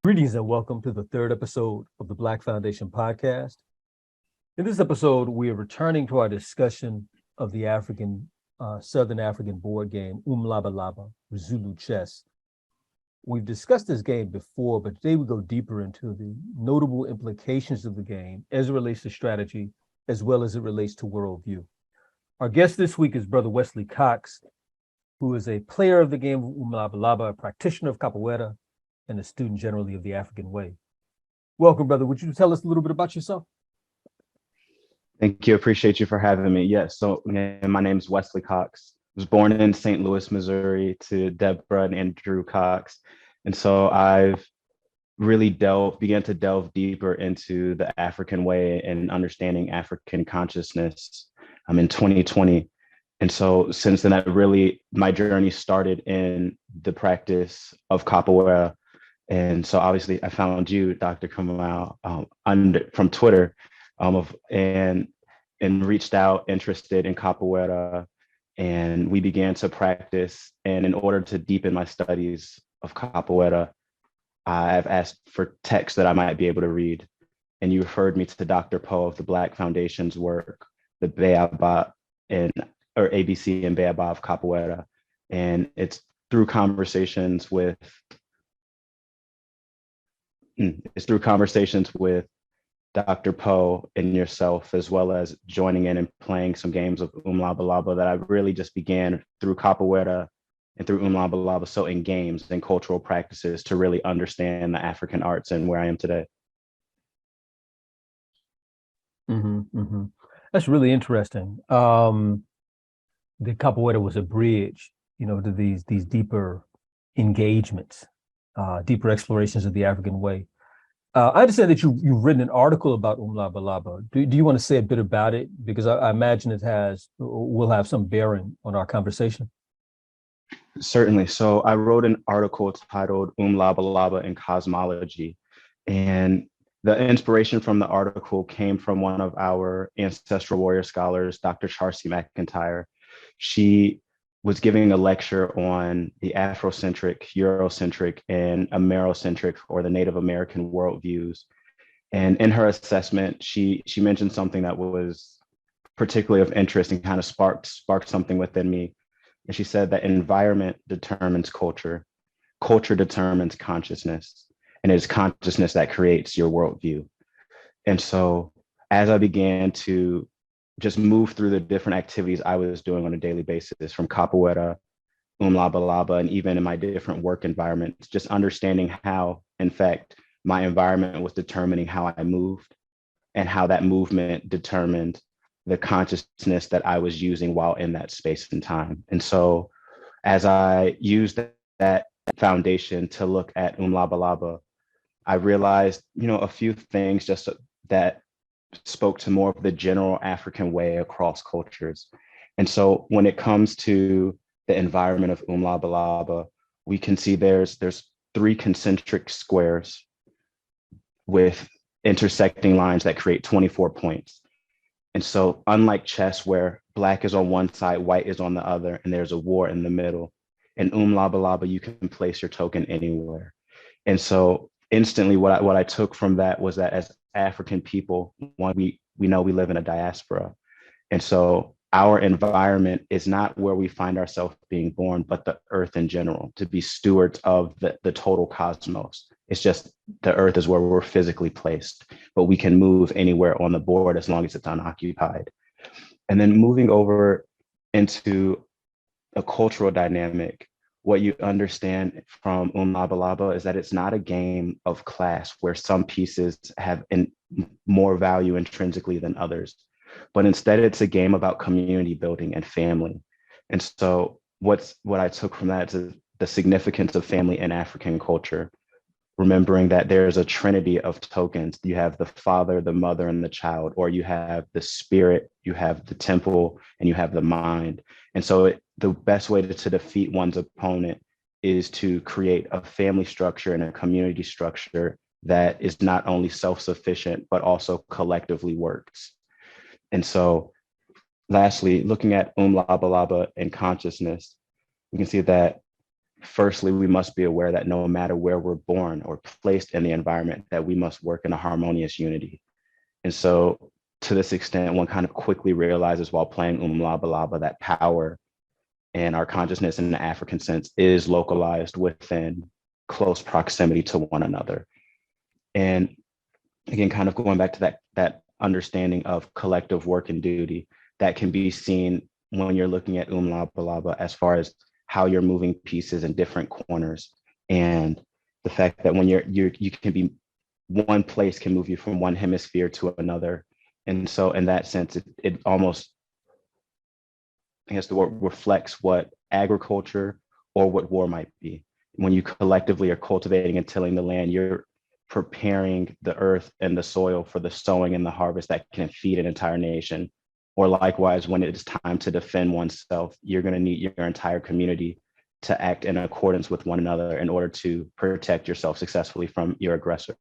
Greetings and welcome to the third episode of the Black Foundation podcast. In this episode, we are returning to our discussion of the Southern African board game, Umlabalaba, or Zulu chess. We've discussed this game before, but today we go deeper into the notable implications of the game as it relates to strategy, as well as it relates to worldview. Our guest this week is Brother Wesley Cox, who is a player of the game of Umlabalaba, a practitioner of capoeira, and a student generally of the African way. Welcome, brother. Would you tell us a little bit about yourself? Thank you. Appreciate you for having me. Yes. So my name is Wesley Cox. I was born in St. Louis, Missouri to Deborah and Andrew Cox. And so I've really began to delve deeper into the African way and understanding African consciousness in 2020. And so since then, my journey started in the practice of capoeira. And so obviously I found you, Dr. Kamal, from Twitter, and reached out interested in capoeira, and we began to practice. And in order to deepen my studies of capoeira, I've asked for texts that I might be able to read. And you referred me to Dr. Poe of the Black Foundation's work, the Beaba or ABC and Beaba of capoeira. And it's through conversations with Dr. Poe and yourself, as well as joining in and playing some games of Umlabalaba, that I really just began through capoeira and through Umlabalaba, so in games and cultural practices, to really understand the African arts and where I am today. That's really interesting. The capoeira was a bridge, to these deeper engagements, deeper explorations of the African way. I understand that you've written an article about Umlabalaba. Do you want to say a bit about it? Because I imagine will have some bearing on our conversation. Certainly. So I wrote an article titled Umlabalaba in Cosmology. And the inspiration from the article came from one of our ancestral warrior scholars, Dr. Charcy McIntyre. She was giving a lecture on the Afrocentric, Eurocentric, and Amerocentric, or the Native American worldviews. And in her assessment, she mentioned something that was particularly of interest and kind of sparked something within me. And she said that environment determines culture, culture determines consciousness, and it is consciousness that creates your worldview. And so as I began to just move through the different activities I was doing on a daily basis, from capoeira, Umlabalaba, and even in my different work environments, just understanding how, in fact, my environment was determining how I moved, and how that movement determined the consciousness that I was using while in that space and time. And so as I used that foundation to look at Umlabalaba, I realized, a few things just that spoke to more of the general African way across cultures. And so when it comes to the environment of Umlabalaba, we can see there's 3 concentric squares with intersecting lines that create 24 points. And so unlike chess, where black is on one side, white is on the other, and there's a war in the middle, in Umlabalaba, you can place your token anywhere. And so instantly what I took from that was that as African people, we know we live in a diaspora. And so our environment is not where we find ourselves being born, but the earth in general, to be stewards of the total cosmos. It's just the earth is where we're physically placed, but we can move anywhere on the board as long as it's unoccupied. And then moving over into a cultural dynamic, what you understand from Umlabalaba is that it's not a game of class where some pieces have more value intrinsically than others, but instead it's a game about community building and family. And so what I took from that is the significance of family in African culture, remembering that there's a trinity of tokens. You have the father, the mother, and the child, or you have the spirit, you have the temple, and you have the mind. And so the best way to defeat one's opponent is to create a family structure and a community structure that is not only self-sufficient, but also collectively works. And so lastly, looking at Umlabalaba and consciousness, we can see that firstly, we must be aware that no matter where we're born or placed in the environment, that we must work in a harmonious unity. And so to this extent, one kind of quickly realizes while playing Umlabalaba that power and our consciousness in the African sense is localized within close proximity to one another. And again, kind of going back to that understanding of collective work and duty that can be seen when you're looking at Umlabalaba as far as how you're moving pieces in different corners, and the fact that when you can be, one place can move you from one hemisphere to another. And so in that sense, it almost, I guess the word reflects what agriculture or what war might be. When you collectively are cultivating and tilling the land, you're preparing the earth and the soil for the sowing and the harvest that can feed an entire nation. Or likewise, when it is time to defend oneself, you're going to need your entire community to act in accordance with one another in order to protect yourself successfully from your aggressor.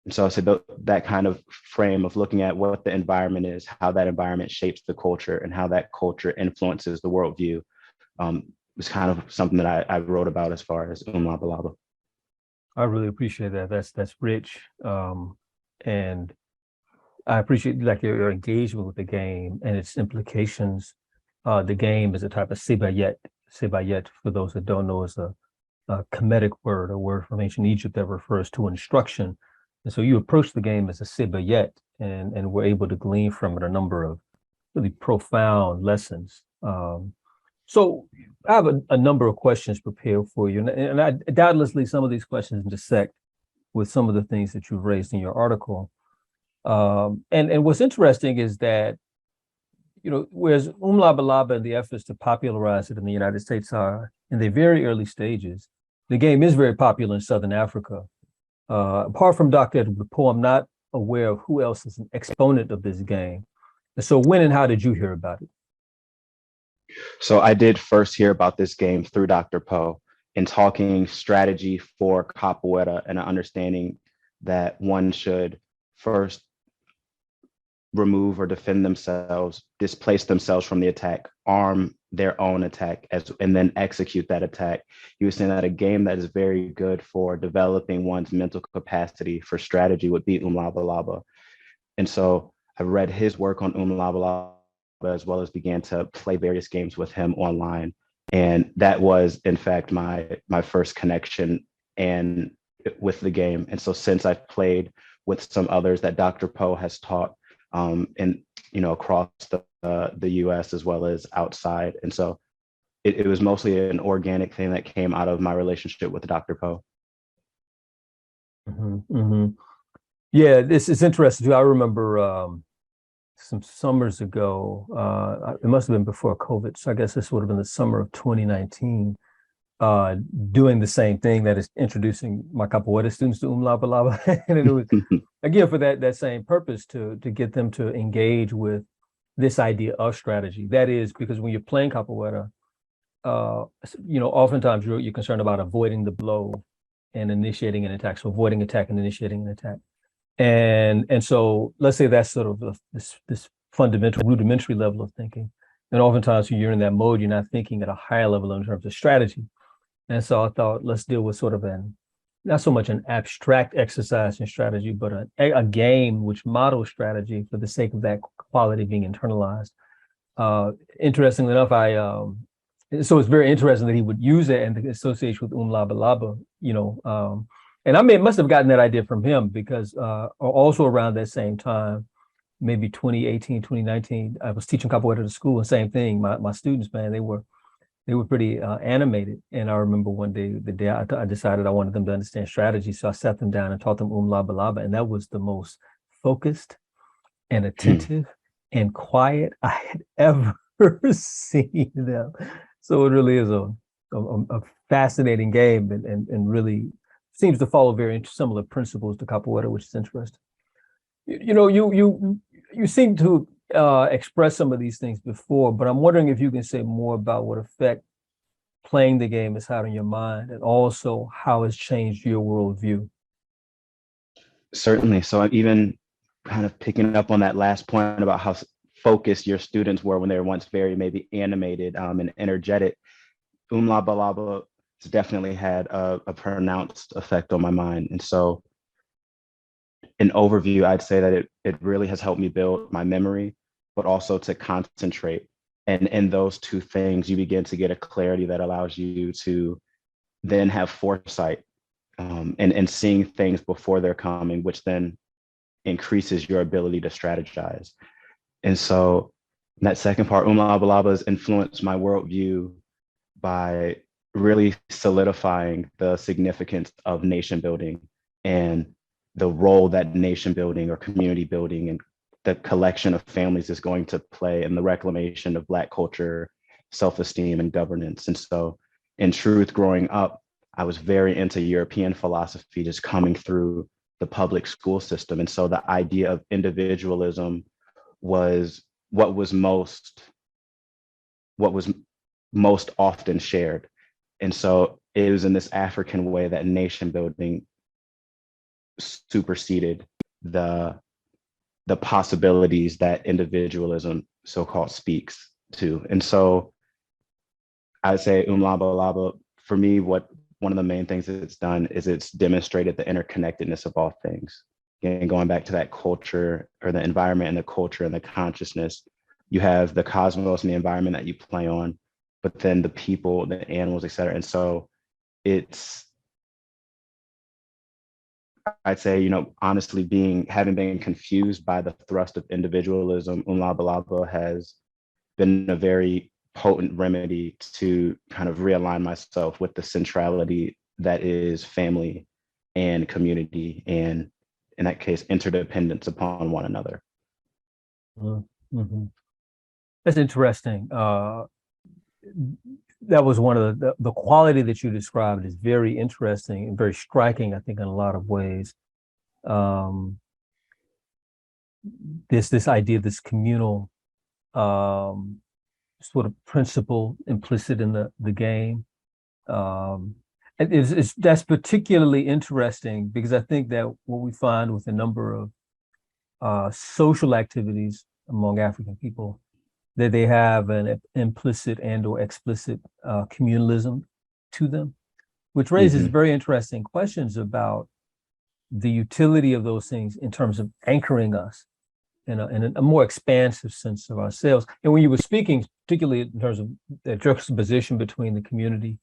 And so I said that kind of frame of looking at what the environment is, how that environment shapes the culture, and how that culture influences the worldview, was kind of something that I wrote about as far as Umlabalaba. I really appreciate that. That's rich. And I appreciate like your engagement with the game and its implications. The game is a type of sibayet. Sibayet, for those that don't know, is a Kemetic word, a word from ancient Egypt that refers to instruction. And so you approach the game as a sibayet, and we're able to glean from it a number of really profound lessons. So I have a number of questions prepared for you, and I, doubtlessly some of these questions intersect with some of the things that you've raised in your article. And what's interesting is that, you know, whereas Umlabalaba and the efforts to popularize it in the United States are in the very early stages, the game is very popular in Southern Africa. Apart from Dr. Edward Poe, I'm not aware of who else is an exponent of this game. And so when and how did you hear about it? So I did first hear about this game through Dr. Poe in talking strategy for capoeira and an understanding that one should first remove or defend themselves, displace themselves from the attack, arm their own attack, and then execute that attack. He was saying that a game that is very good for developing one's mental capacity for strategy would be Umlabalaba. And so I read his work on Umlabalaba, as well as began to play various games with him online. And that was, in fact, my first connection and with the game. And so since I've played with some others that Dr. Poe has taught, and across the U.S. as well as outside, and so it was mostly an organic thing that came out of my relationship with Dr. Poe. Mm-hmm, mm-hmm. Yeah, this is interesting too. I remember some summers ago, it must have been before COVID, so I guess this would have been the summer of 2019, doing the same thing, that is introducing my capoeira students to Umlabalaba. And it was, again, for that same purpose, to get them to engage with this idea of strategy. That is, because when you're playing capoeira, oftentimes you're concerned about avoiding the blow and initiating an attack. So avoiding attack and initiating an attack. And so let's say that's sort of this fundamental, rudimentary level of thinking. And oftentimes when you're in that mode, you're not thinking at a higher level in terms of strategy. And so I thought, let's deal with sort of not so much an abstract exercise in strategy, but a game which models strategy for the sake of that quality being internalized. Interestingly enough, so it's very interesting that he would use it in the association with Umlabalaba, and I must have gotten that idea from him, because also around that same time, maybe 2018, 2019, I was teaching capoeira to school, and same thing, my students, man, they were pretty animated. And I remember one day, the day I decided I wanted them to understand strategy. So I sat them down and taught them Umlabalaba. And that was the most focused and attentive and quiet I had ever seen them. So it really is a fascinating game, and really seems to follow very similar principles to capoeira, which is interesting. You seem to express some of these things before, but I'm wondering if you can say more about what effect playing the game has had on your mind, and also how it's changed your worldview. Certainly. So I'm even kind of picking up on that last point about how focused your students were when they were once very maybe animated and energetic. Umlabalaba has definitely had a pronounced effect on my mind. And so in overview, I'd say that it really has helped me build my memory, but also to concentrate. And in those two things, you begin to get a clarity that allows you to then have foresight, and seeing things before they're coming, which then increases your ability to strategize. And so that second part, Umlabalaba has influenced my worldview by really solidifying the significance of nation building and the role that nation building or community building and the collection of families is going to play in the reclamation of Black culture, self-esteem, and governance. And so, in truth, growing up, I was very into European philosophy just coming through the public school system. And so the idea of individualism was what was most often shared. And so it was in this African way that nation building superseded the possibilities that individualism so-called speaks to. And so I'd say Umlabalaba, for me, what one of the main things that it's done is it's demonstrated the interconnectedness of all things. And going back to that culture or the environment and the culture and the consciousness, you have the cosmos and the environment that you play on, but then the people, the animals, et cetera. And so I'd say, honestly, having been confused by the thrust of individualism, Umlabalaba has been a very potent remedy to kind of realign myself with the centrality that is family and community, and in that case, interdependence upon one another. Mm-hmm. That's interesting. That was one of the quality that you described is very interesting and very striking, I think, in a lot of ways. This idea of this communal sort of principle implicit in the game. That's particularly interesting because I think that what we find with a number of social activities among African people, that they have an implicit and or explicit communalism to them, which raises very interesting questions about the utility of those things in terms of anchoring us in a more expansive sense of ourselves. And when you were speaking, particularly in terms of the juxtaposition between the community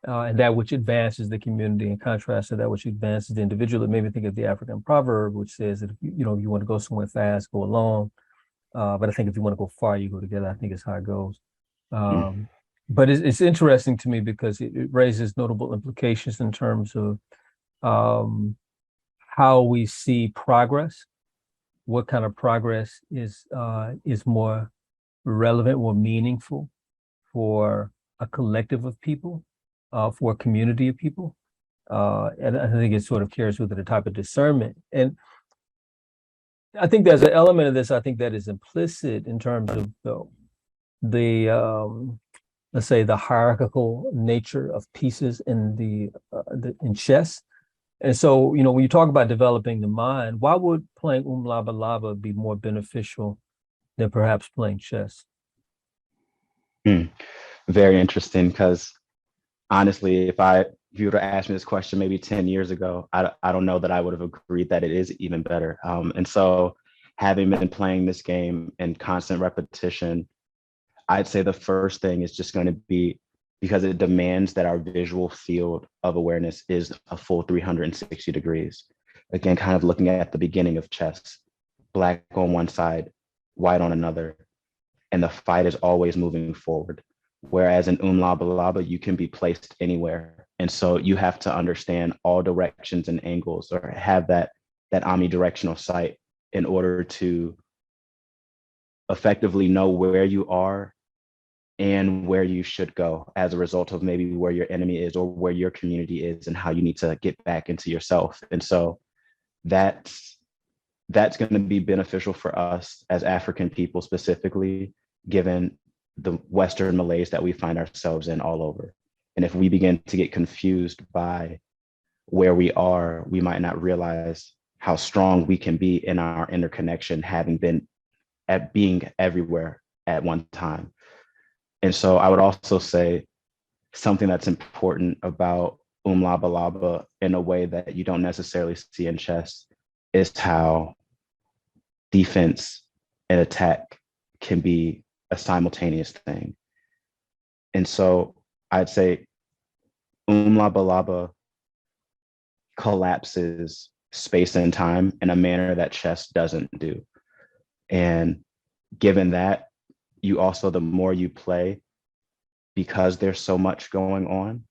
and that which advances the community in contrast to that which advances the individual, it made me think of the African proverb, which says that if you want to go somewhere fast, go alone. But I think if you want to go far, you go together. I think it's how it goes. But it's interesting to me because it raises notable implications in terms of how we see progress. What kind of progress is more relevant, more meaningful for a collective of people, for a community of people. And I think it sort of carries with it a type of discernment. And I think there's an element of this, I think, that is implicit in terms of the let's say, the hierarchical nature of pieces in in chess. And so, when you talk about developing the mind, why would playing Umlabalaba be more beneficial than perhaps playing chess? Very interesting, because honestly, if you were to ask me this question maybe 10 years ago, I don't know that I would have agreed that it is even better. And so having been playing this game in constant repetition, I'd say the first thing is just going to be, because it demands that our visual field of awareness is a full 360 degrees. Again, kind of looking at the beginning of chess, Black on one side, white on another, and the fight is always moving forward. Whereas in Umlabalaba, you can be placed anywhere. And so you have to understand all directions and angles, or have that omnidirectional sight in order to effectively know where you are and where you should go as a result of maybe where your enemy is or where your community is and how you need to get back into yourself. And so that's going to be beneficial for us as African people specifically, given the Western malaise that we find ourselves in all over. And if we begin to get confused by where we are, we might not realize how strong we can be in our interconnection, having been at being everywhere at one time. And so I would also say something that's important about Umlabalaba in a way that you don't necessarily see in chess is how defense and attack can be a simultaneous thing. And so I'd say Umlabalaba collapses space and time in a manner that chess doesn't do. And given that, you also, the more you play, because there's so much going on,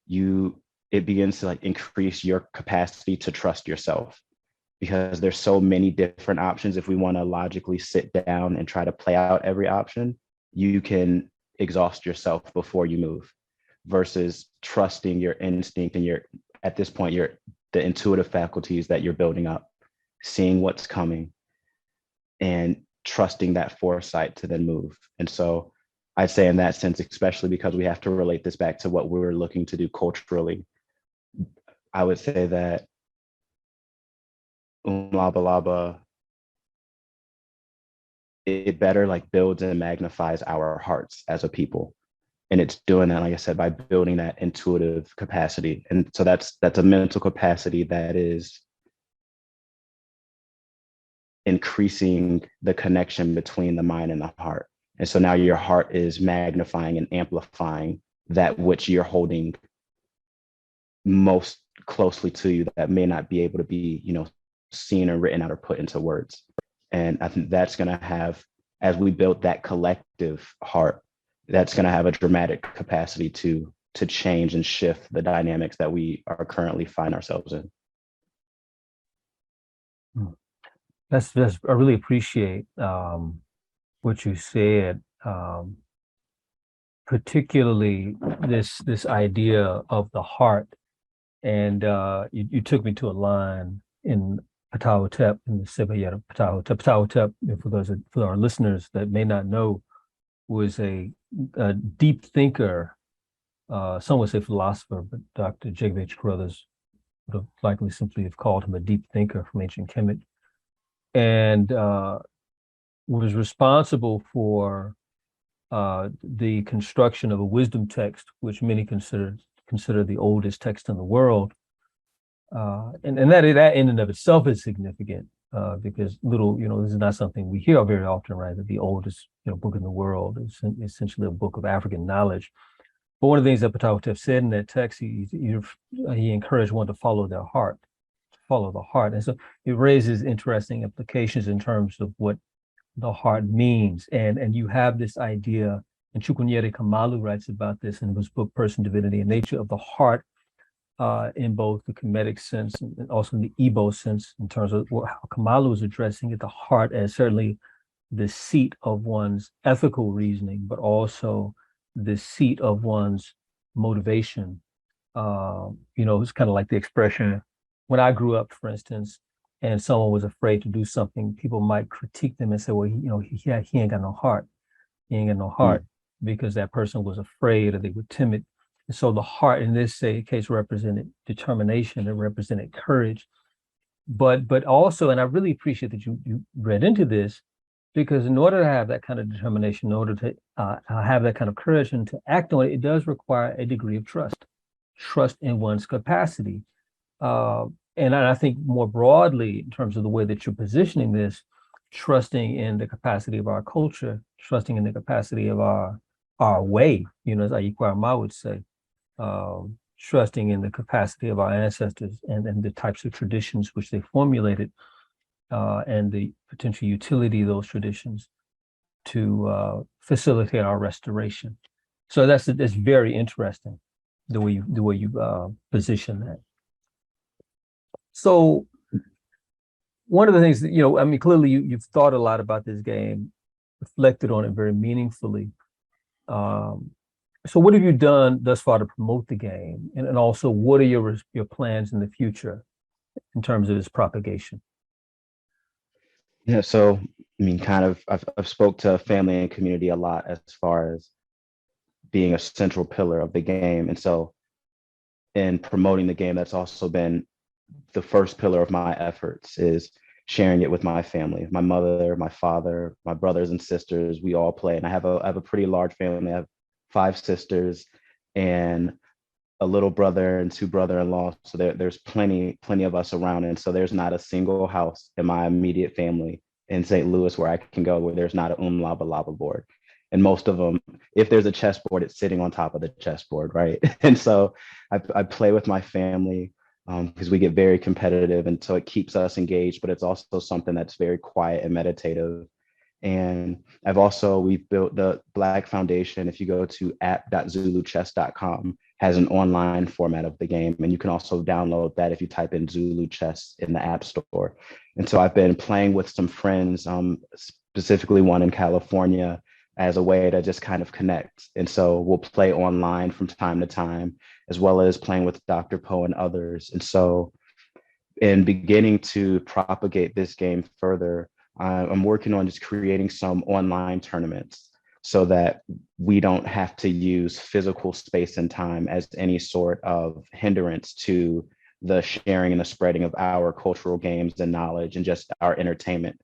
it begins to like increase your capacity to trust yourself, because there's so many different options. If we want to logically sit down and try to play out every option, you can exhaust yourself before you move, versus trusting your instinct and at this point, the intuitive faculties that you're building up, seeing what's coming and trusting that foresight to then move. And so I'd say in that sense, especially because we have to relate this back to what we're looking to do culturally, I would say that Umlabalaba, it better like builds and magnifies our hearts as a people. And it's doing that, like I said, by building that intuitive capacity. And so that's a mental capacity that is increasing the connection between the mind and the heart. And so now your heart is magnifying and amplifying that which you're holding most closely to you that may not be able to be, seen or written out or put into words. And I think that's going to have, as we build that collective heart, that's going to have a dramatic capacity to change and shift the dynamics that we are currently find ourselves in. That's I really appreciate what you said, particularly this idea of the heart. And you took me to a line in Patahotep, in the Sivayat Patahotep. Patahotep, for our listeners that may not know, was a deep thinker. Some would say philosopher, but Dr. Jacob H. Carruthers would have likely simply have called him a deep thinker from ancient Kemet, and was responsible for the construction of a wisdom text, which many consider the oldest text in the world. And that in and of itself is significant, because this is not something we hear very often, right? That the oldest book in the world is essentially a book of African knowledge. But one of the things that Ptahhotep said in that text, he encouraged one to follow their heart, and so it raises interesting implications in terms of what the heart means. And you have this idea, and Chukwunyere Kamalu writes about this in his book Person, Divinity, and Nature, of the heart in both the Kemetic sense and also in the Igbo sense, in terms of how Kamalu is addressing it, the heart as certainly the seat of one's ethical reasoning, but also the seat of one's motivation. It's kind of like the expression, when I grew up, for instance, and someone was afraid to do something, people might critique them and say, well, he ain't got no heart. He ain't got no heart, because that person was afraid or they were timid. And so the heart in this case represented determination, it represented courage. But also, and I really appreciate that you read into this, because in order to have that kind of determination, in order to have that kind of courage and to act on it, it does require a degree of trust in one's capacity. And I think more broadly, in terms of the way that you're positioning this, trusting in the capacity of our culture, trusting in the capacity of our way, as Ayikwa Ma would say, trusting in the capacity of our ancestors and the types of traditions which they formulated, and the potential utility of those traditions to facilitate our restoration. So that's very interesting, the way you position that. So one of the things that, clearly you've thought a lot about this game, reflected on it very meaningfully. So what have you done thus far to promote the game? And also, what are your plans in the future in terms of its propagation? Yeah, so I've spoke to family and community a lot as far as being a central pillar of the game. And so in promoting the game, that's also been the first pillar of my efforts, is sharing it with my family, my mother, my father, my brothers and sisters. We all play, and I have a pretty large family. I have 5 sisters, and a little brother and two brother-in-laws. So there's plenty of us around. And so there's not a single house in my immediate family in St. Louis where I can go where there's not an Umlabalaba board. And most of them, if there's a chessboard, it's sitting on top of the chessboard, right? And so I play with my family because we get very competitive. And so it keeps us engaged, but it's also something that's very quiet and meditative. And we've built the Black Foundation. If you go to app.zuluchess.com, has an online format of the game. And you can also download that if you type in Zulu Chess in the App Store. And so I've been playing with some friends, specifically one in California, as a way to just kind of connect. And so we'll play online from time to time, as well as playing with Dr. Poe and others. And so in beginning to propagate this game further, I'm working on just creating some online tournaments so that we don't have to use physical space and time as any sort of hindrance to the sharing and the spreading of our cultural games and knowledge and just our entertainment.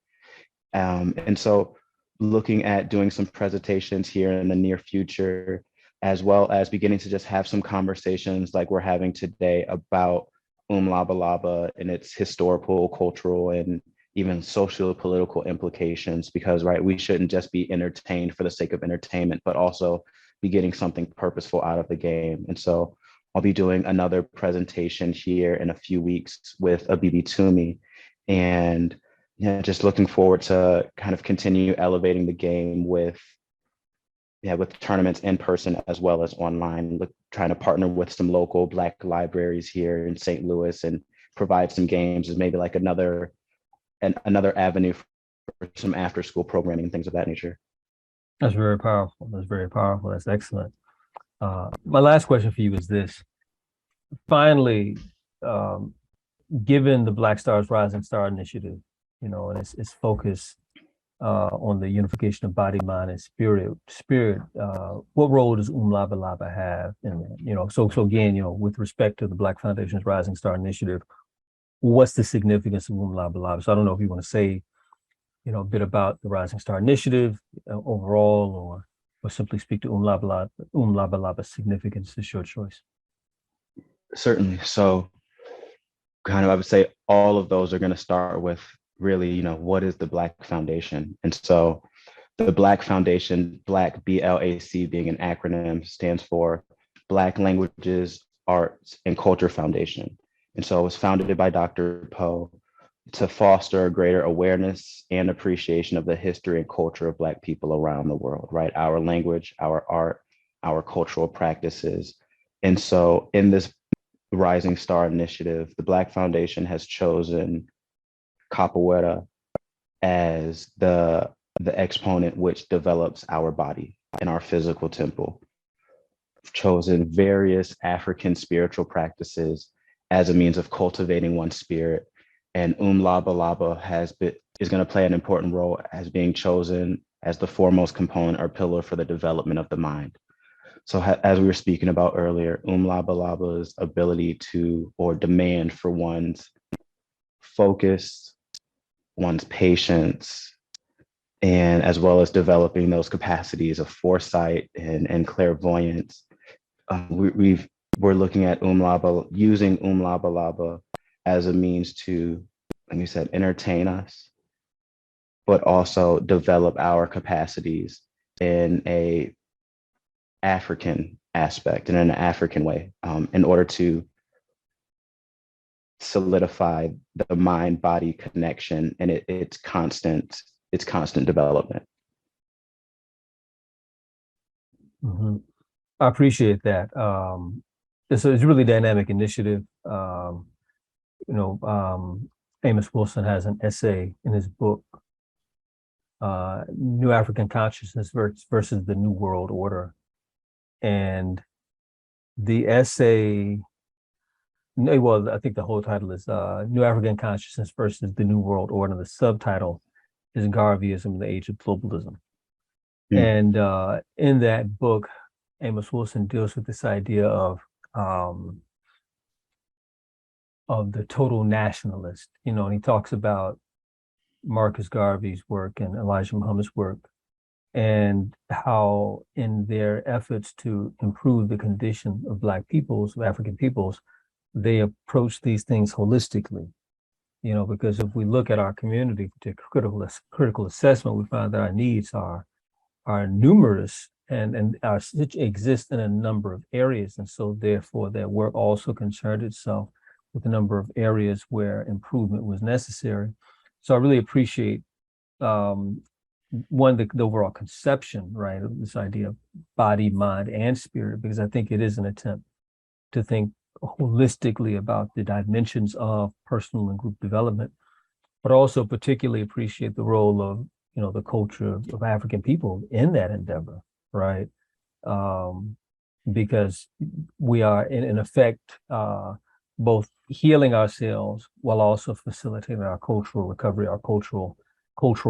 And so looking at doing some presentations here in the near future, as well as beginning to just have some conversations like we're having today about Umlabalaba and its historical, cultural, and even social political implications, because right, we shouldn't just be entertained for the sake of entertainment, but also be getting something purposeful out of the game. And so I'll be doing another presentation here in a few weeks with Abibi Toomey, and just looking forward to kind of continue elevating the game with tournaments in person as well as online, trying to partner with some local Black libraries here in St. Louis and provide some games as maybe like another avenue for some after school programming and things of that nature. That's very powerful. That's very powerful. That's excellent. My last question for you is this. Finally, given the Black Stars Rising Star Initiative, and its focus on the unification of body, mind, and spirit, what role does Umlabalaba have in that? So again, with respect to the Black Foundation's Rising Star Initiative, what's the significance of Umlabalaba? So I don't know if you want to say, a bit about the Rising Star Initiative overall, or simply speak to Umlabalaba's significance. It's your choice. Certainly. So kind of, I would say all of those are going to start with really, what is the Black Foundation? And so the Black Foundation, Black, BLAC being an acronym, stands for Black Languages, Arts, and Culture Foundation. And so it was founded by Dr. Poe to foster a greater awareness and appreciation of the history and culture of Black people around the world, right? Our language, our art, our cultural practices. And so in this Rising Star Initiative, the Black Foundation has chosen capoeira as the exponent which develops our body and our physical temple. Chosen various African spiritual practices as a means of cultivating one's spirit. And Umlabalaba is going to play an important role as being chosen as the foremost component or pillar for the development of the mind. So as we were speaking about earlier, Umlabalaba's ability to, or demand for one's focus, one's patience, and as well as developing those capacities of foresight and clairvoyance. We're looking at using Umlabalaba as a means to, like you said, entertain us, but also develop our capacities in a African aspect and in an African way, in order to solidify the mind-body connection and its constant development. Mm-hmm. I appreciate that. It's a really dynamic initiative. Amos Wilson has an essay in his book, New African Consciousness versus the New World Order. And the essay, well, I think the whole title is New African Consciousness versus the New World Order. The subtitle is Garveyism in the Age of Globalism. And in that book, Amos Wilson deals with this idea of the total nationalist, and he talks about Marcus Garvey's work and Elijah Muhammad's work and how in their efforts to improve the condition of Black peoples, of African peoples, they approach these things holistically. Because if we look at our community to critical assessment, we find that our needs are numerous and exist in a number of areas. And so therefore their work also concerned itself with a number of areas where improvement was necessary. So I really appreciate the overall conception, right, of this idea of body, mind, and spirit, because I think it is an attempt to think holistically about the dimensions of personal and group development, but also particularly appreciate the role of the culture of African people in that endeavor, right? Because we are in effect both healing ourselves while also facilitating our cultural recovery, our cultural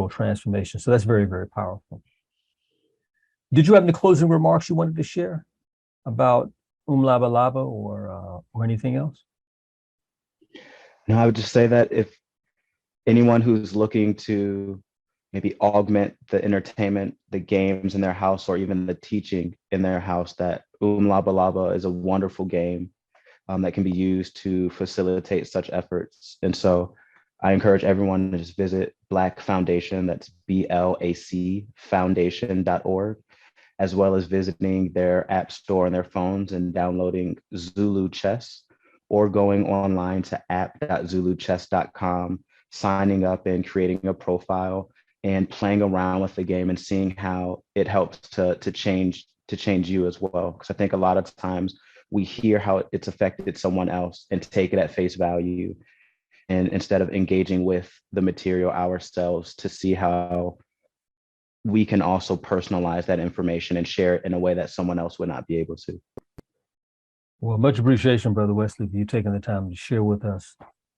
transformation. So that's very, very powerful. Did you have any closing remarks you wanted to share about Umlabalaba or anything else? No, I would just say that if anyone who's looking to maybe augment the entertainment, the games in their house, or even the teaching in their house, that Umlabalaba is a wonderful game that can be used to facilitate such efforts. And so I encourage everyone to just visit Black Foundation, that's BLAC foundation.org, as well as visiting their app store on their phones and downloading Zulu Chess, or going online to app.zuluchess.com, signing up and creating a profile and playing around with the game and seeing how it helps to change you as well. Because I think a lot of times we hear how it's affected someone else and take it at face value, and instead of engaging with the material ourselves to see how we can also personalize that information and share it in a way that someone else would not be able to. Well, much appreciation, Brother Wesley, for you taking the time to share with us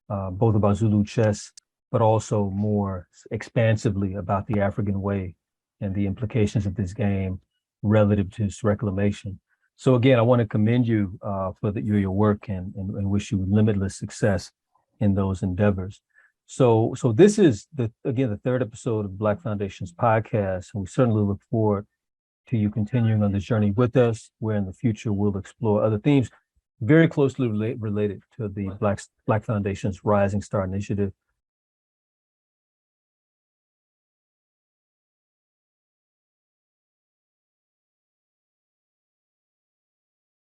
both about Zulu chess, but also more expansively about the African way and the implications of this game relative to its reclamation. So again, I want to commend you for your work and wish you limitless success in those endeavors. So this is the third episode of Black Foundation's podcast, and we certainly look forward to you continuing on this journey with us, where in the future we'll explore other themes very closely related to the Black Foundation's Rising Star Initiative,